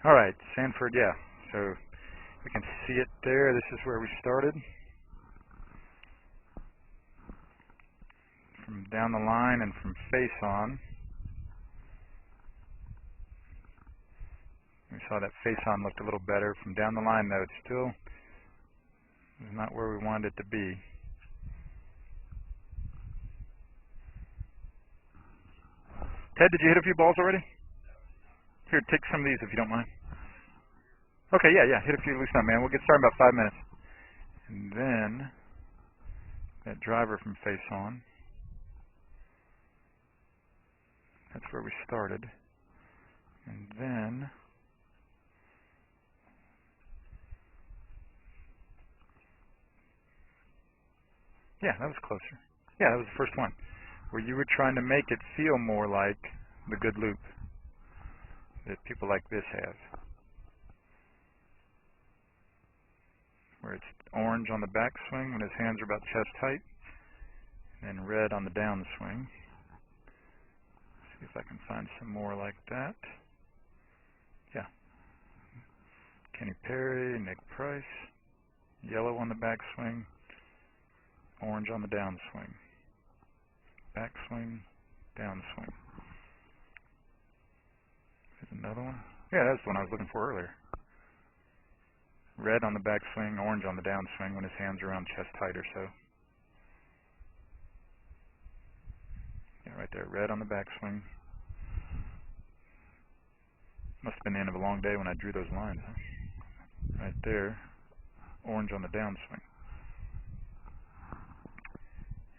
All right, Sanford, yeah. So we can see it there. This is where we started. From down the line and from face on. We saw that face on looked a little better. From down the line, though, it still is not where we wanted it to be. Ted, did you hit a few balls already? Here, take some of these if you don't mind. Okay, yeah, hit a few loose nut, man. We'll get started in about 5 minutes. And then that driver from face on. That's where we started. And then yeah, that was closer. Yeah, that was the first one, where you were trying to make it feel more like the good loop that people like this have, where it's orange on the backswing when his hands are about chest height, and red on the downswing. See if I can find some more like that. Yeah. Kenny Perry, Nick Price, yellow on the backswing, orange on the downswing. Backswing, downswing. There's another one. Yeah, that's the one I was looking for earlier. Red on the backswing, orange on the downswing when his hands are around chest height or so. Yeah, right there, red on the backswing. Must have been the end of a long day when I drew those lines, huh? Right there, orange on the downswing.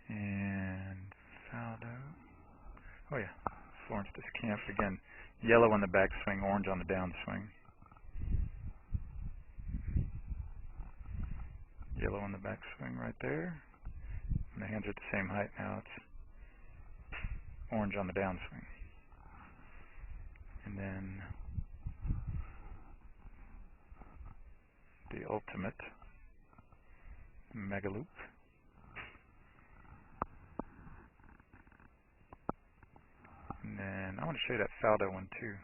And Faldo. Oh yeah, Florence Discamp again. Yellow on the backswing, orange on the downswing. Yellow on the backswing right there. And the hands are at the same height now. It's orange on the downswing. And then the ultimate mega loop. And then I want to show you that Faldo one too.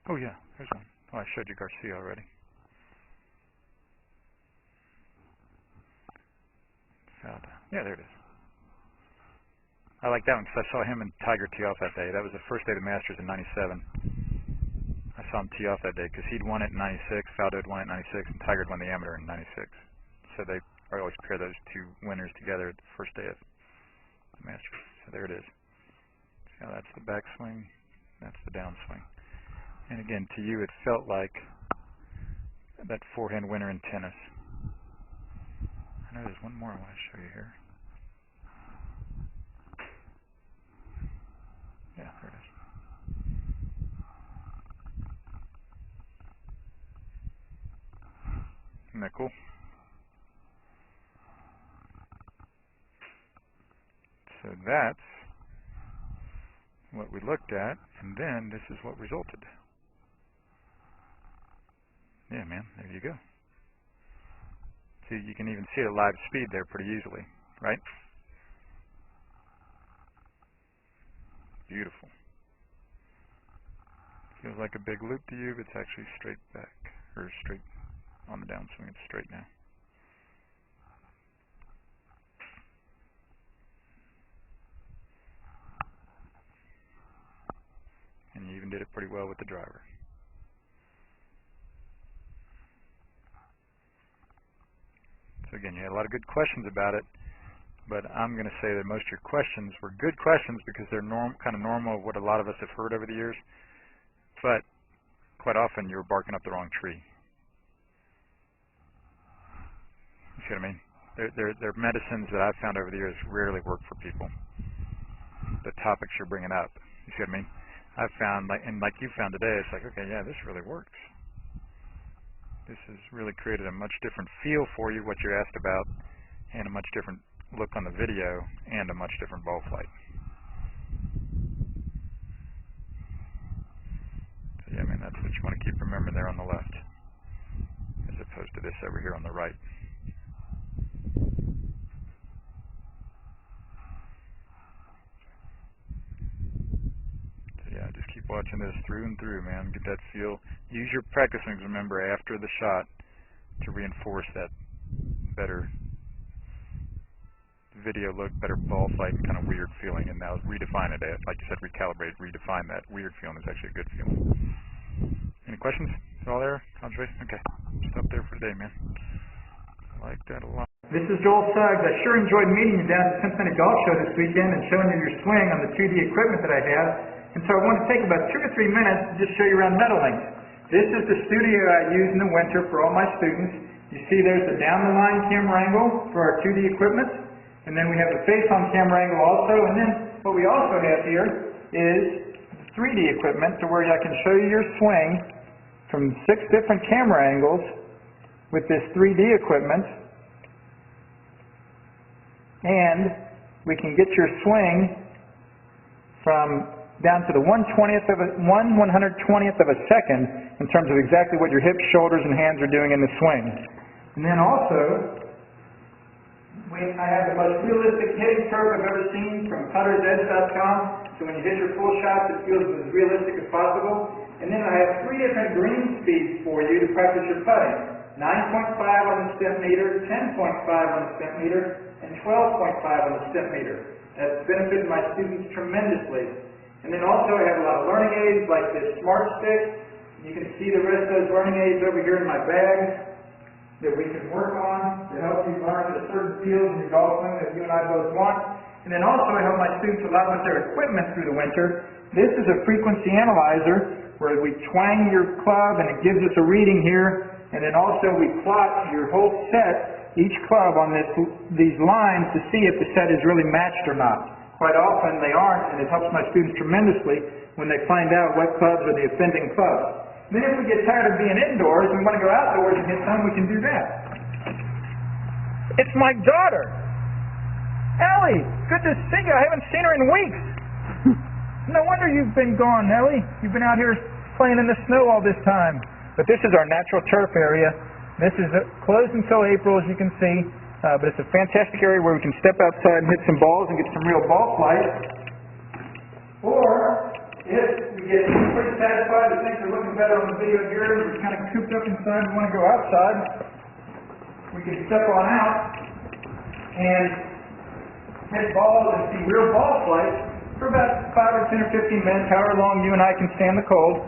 Oh yeah, there's one. Oh, I showed you Garcia already. Faldo. Yeah, there it is. I like that one because I saw him and Tiger tee off that day. That was the first day of the Masters in '97. I saw him tee off that day because he'd won it in '96, Faldo had won it in '96, and Tiger had won the amateur in '96. So they always pair those two winners together at the first day of the Masters. So there it is. See how that's the backswing, that's the downswing. And again, to you, it felt like that forehand winner in tennis. I know there's one more I want to show you here. Yeah, there it is. Isn't that cool? So that's what we looked at, and then this is what resulted. Yeah, man, there you go. See, you can even see it at live speed there pretty easily, right? Beautiful. Feels like a big loop to you, but it's actually straight back, or straight on the downswing. It's straight now. And you even did it pretty well with the driver. So again, you had a lot of good questions about it, but I'm going to say that most of your questions were good questions because they're kind of normal of what a lot of us have heard over the years, but quite often you were barking up the wrong tree. You see what I mean? They're medicines that I've found over the years rarely work for people. The topics you're bringing up. You see what I mean? I've found, like you found today, it's like, okay, yeah, this really works. This has really created a much different feel for you, what you're asked about, and a much different look on the video, and a much different ball flight. So yeah, man, that's what you want to keep remembering there on the left, as opposed to this over here on the right. So yeah, just keep watching this through and through, man. Get that feel. Use your practice swings, remember, after the shot to reinforce that better video look, better ball flight, and kind of weird feeling. And now redefine it. Like you said, recalibrate, redefine that weird feeling is actually a good feeling. Any questions? Is it all there, Andre? Okay. Stop there for today, man. I like that a lot. This is Joel Suggs. I sure enjoyed meeting you down at the Cincinnati Golf Show this weekend and showing you your swing on the 2D equipment that I have. And so I want to take about 2 to 3 minutes to just show you around Meadowlinks. This is the studio I use in the winter for all my students. You see there's the down-the-line camera angle for our 2D equipment. And then we have the face-on camera angle also. And then what we also have here is the 3D equipment to where I can show you your swing from 6 different camera angles with this 3D equipment. And we can get your swing from down to the 1/120th of a second in terms of exactly what your hips, shoulders, and hands are doing in the swing. And then also, I have the most realistic hitting curve I've ever seen from puttersedge.com. So when you hit your full shots, it feels as realistic as possible. And then I have 3 different green speeds for you to practice your putting. 9.5 on the step meter, 10.5 on the step meter, and 12.5 on the step meter. That's benefited my students tremendously. And then also I have a lot of learning aids like this Smart Stick. You can see the rest of those learning aids over here in my bag that we can work on to help you learn the certain fields in your golf swing that you and I both want. And then also I help my students a lot with their equipment through the winter. This is a frequency analyzer where we twang your club and it gives us a reading here. And then also we plot your whole set, each club on these lines to see if the set is really matched or not. Quite often they aren't, and it helps my students tremendously when they find out what clubs are the offending clubs. Then if we get tired of being indoors and we want to go outdoors and hit some, we can do that. It's my daughter! Ellie! Good to see you. I haven't seen her in weeks. No wonder you've been gone, Ellie. You've been out here playing in the snow all this time. But this is our natural turf area. This is closed until April, as you can see. But it's a fantastic area where we can step outside and hit some balls and get some real ball flight. Or, if we get pretty satisfied that things are looking better on the video here, and we're kind of cooped up inside and want to go outside, we can step on out and hit balls and see real ball flight for about 5 or 10 or 15 minutes, however long you and I can stand the cold,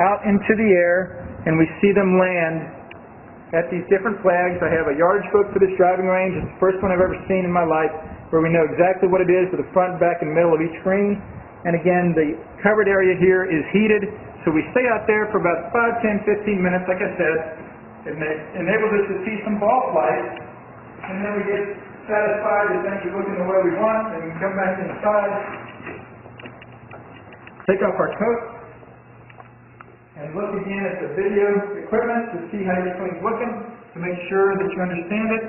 out into the air, and we see them land at these different flags. I have a yardage book for this driving range. It's the first one I've ever seen in my life where we know exactly what it is for the front, back, and middle of each green. And again, the covered area here is heated, so we stay out there for about 5, 10, 15 minutes, like I said. It enables us to see some ball flight, and then we get satisfied that things are looking the way we want, and we can come back inside, take off our coat, and look again at the video equipment to see how your swing's looking, to make sure that you understand it.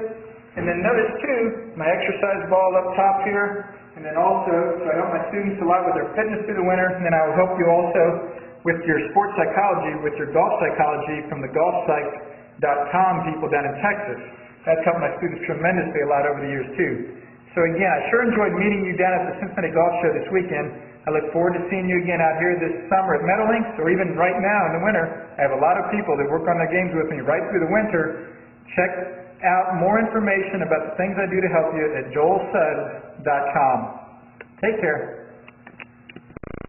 And then notice too, my exercise ball up top here, and then also, so I help my students a lot with their fitness through the winter, and then I will help you also with your sports psychology, with your golf psychology from the golfpsych.com people down in Texas. That's helped my students tremendously a lot over the years too. So again, I sure enjoyed meeting you down at the Cincinnati Golf Show this weekend. I look forward to seeing you again out here this summer at Meadowlinks, or even right now in the winter. I have a lot of people that work on their games with me right through the winter. Check out more information about the things I do to help you at joelsuggs.com. Take care.